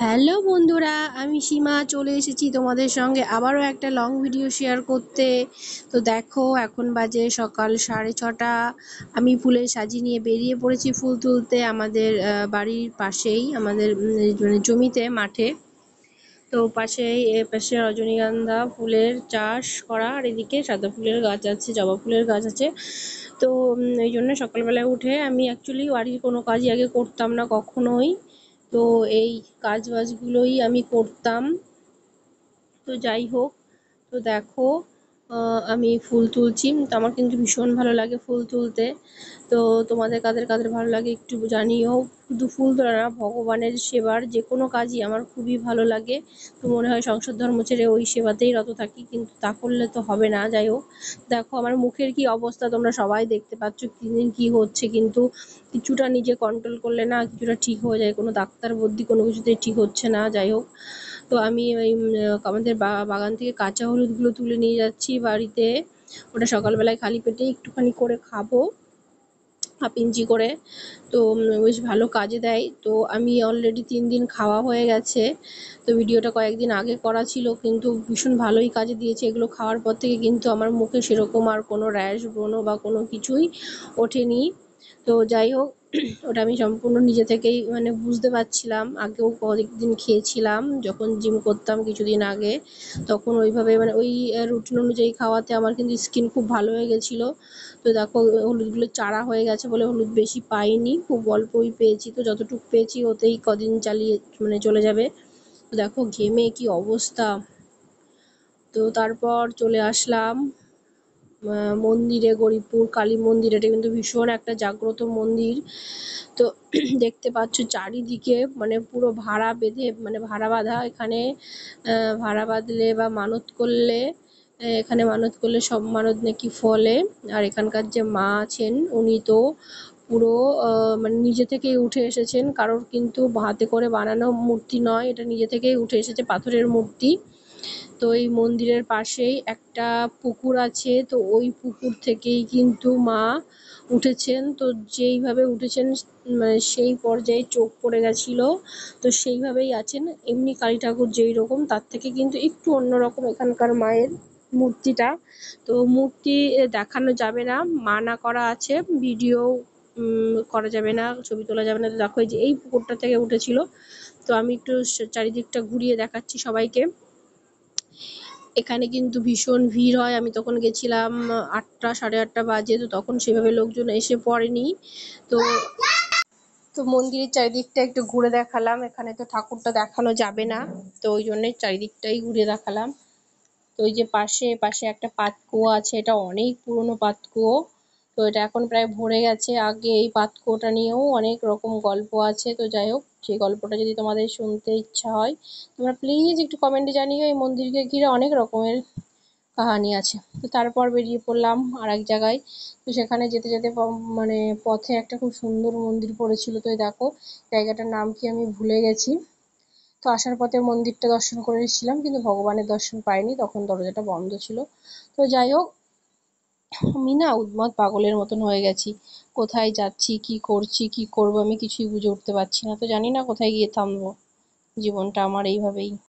Hello বন্ধুরা, আমি সীমা চলে এসেছি তোমাদের সঙ্গে আবারও একটা লং ভিডিও শেয়ার করতে। তো দেখো, এখন বাজে সকাল 6:30। আমি ফুলের সাজি নিয়ে বেরিয়ে পড়েছি ফুল তুলতে আমাদের বাড়ির পাশেই, আমাদের মানে জমিতে, মাঠে। তো পাশে রজনীগন্ধা ফুলের চাষ করা, আর এদিকে সাদা ফুলের গাছ আছে, জবা ফুলের গাছ আছে। তো এই জন্য সকালবেলায় উঠে, আমি অ্যাকচুয়ালি বাড়ির কোনো কাজই আগে করতাম না কখনোই। তো এই কাজ বাজগুলোই আমি করতাম। তো যাই হোক, তো দেখো, আমি ফুল তুলছি। তো আমার কিন্তু ভীষণ ভালো লাগে ফুল তুলতে। তো তোমাদের কাদের কাদের ভালো লাগে একটু জানিও। শুধু ফুল তোলা না, ভগবানের সেবার যে কোনো কাজই আমার খুবই ভালো লাগে। তো মনে হয় সংসার ধর্ম ছেড়ে ওই সেবাতেই রত থাকি, কিন্তু তা করলে তো হবে না। যাই হোক, দেখো আমার মুখের কি অবস্থা তোমরা সবাই দেখতে পাচ্ছ, দিন কি হচ্ছে। কিন্তু কিছুটা নিজে কন্ট্রোল করলে না কিছুটা ঠিক হয়ে যায়, কোনো ডাক্তার বুদ্ধি কোনো কিছুতেই ঠিক হচ্ছে না। যাই হোক, তো আমি ওই আমাদের বাগান থেকে কাঁচা হলুদগুলো তুলে নিয়ে যাচ্ছি বাড়িতে। ওটা সকালবেলায় খালি পেটে একটুখানি করে খাবো, হাফ ইঞ্চি করে। তো বেশ ভালো কাজে দেয়। তো আমি অলরেডি 3 দিন খাওয়া হয়ে গেছে। তো ভিডিওটা কয়েকদিন আগে করা ছিল, কিন্তু ভীষণ ভালোই কাজে দিয়েছে। এগুলো খাওয়ার পর থেকে কিন্তু আমার মুখে সেরকম আর কোনো র্যাশ, ব্রণ বা কোনো কিছুই ওঠেনি। তো যাই হোক, ওটা আমি সম্পূর্ণ নিজে থেকেই মানে বুঝতে পারছিলাম। আগেও কয়েকদিন খেয়েছিলাম যখন জিম করতাম কিছুদিন আগে, তখন ওইভাবে মানে ওই রুটিন অনুযায়ী খাওয়াতে আমার কিন্তু স্কিন খুব ভালো হয়ে গেছিলো। তো দেখো, হলুদগুলো চারা হয়ে গেছে বলে হলুদ বেশি পাইনি, খুব অল্পই পেয়েছি। তো যতটুকু পেয়েছি ওতেই কদিন চালিয়ে মানে চলে যাবে। তো দেখো ঘেমে কি অবস্থা। তো তারপর চলে আসলাম মন্দিরে, গরিবপুর কালী মন্দির। এটা কিন্তু ভীষণ একটা জাগ্রত মন্দির। তো দেখতে পাচ্ছ চারিদিকে মানে পুরো ভাড়া বেঁধে, মানে ভাড়া বাঁধা। এখানে ভাড়া বাঁধলে বা মানত করলে, এখানে মানত করলে সব মানত নাকি ফলে। আর এখানকার যে মা আছেন উনি তো পুরো মানে নিজে থেকেই উঠে এসেছেন, কারোর কিন্তু হাতে করে বানানো মূর্তি নয়, এটা নিজে থেকেই উঠে এসেছে, পাথরের মূর্তি। তো এই মন্দিরের পাশেই একটা পুকুর আছে, তো ওই পুকুর থেকেই কিন্তু মা উঠেছেন। তো যেইভাবে উঠেছেন মানে সেই পর্যায়ে চোখ পড়ে গেছিলো, তো সেইভাবেই আছেন। এমনি কালী ঠাকুর যেই রকম, তার থেকে কিন্তু একটু অন্যরকম এখানকার মায়ের মূর্তিটা। তো মূর্তি দেখানো যাবে না, মানা করা আছে, ভিডিও করা যাবে না, ছবি তোলা যাবে না। তো দেখো, এই যে এই পুকুরটা থেকে উঠেছিল। তো আমি একটু চারিদিকটা ঘুরিয়ে দেখাচ্ছি সবাইকে। এখানে কিন্তু ভীষণ ভিড় হয়। আমি তখন গেছিলাম 8টা, 8:30 বাজে, তো তখন সেভাবে লোকজন এসে পড়েনি। তো তো মন্দিরের চারিদিকটা একটু ঘুরে দেখালাম। এখানে তো ঠাকুরটা দেখানো যাবে না, তো ওই জন্যই চারিদিকটাই ঘুরে দেখালাম। তো ওই যে পাশে একটা পাতকুয়ো আছে, এটা অনেক পুরনো পাতকুয়ো। তো এটা এখন প্রায় ভরে গেছে। আগে এই পাতকুয়োটা নিয়েও অনেক রকম গল্প আছে। তো যাই হোক, সেই গল্পটা যদি তোমাদের শুনতে ইচ্ছা হয়, তোমরা প্লিজ একটু কমেন্টে জানিও। এই মন্দিরকে ঘিরে অনেক রকমের কাহানি আছে। তো তারপর বেরিয়ে পড়লাম আর এক জায়গায়। তো সেখানে যেতে যেতে মানে পথে একটা খুব সুন্দর মন্দির পড়েছিল। তো দেখো, জায়গাটার নাম কি আমি ভুলে গেছি। তো আসার পথে মন্দিরটা দর্শন করে এসেছিলাম, কিন্তু ভগবানের দর্শন পাইনি, তখন দরজাটা বন্ধ ছিল। তো যাই হোক, আমি না উন্মাদ পাগলের মতন হয়ে গেছি। কোথায় যাচ্ছি, কি করছি, কি করবো, আমি কিছুই বুঝে উঠতে পারছি না। তো জানি না কোথায় গিয়ে থামবো। জীবনটা আমার এইভাবেই।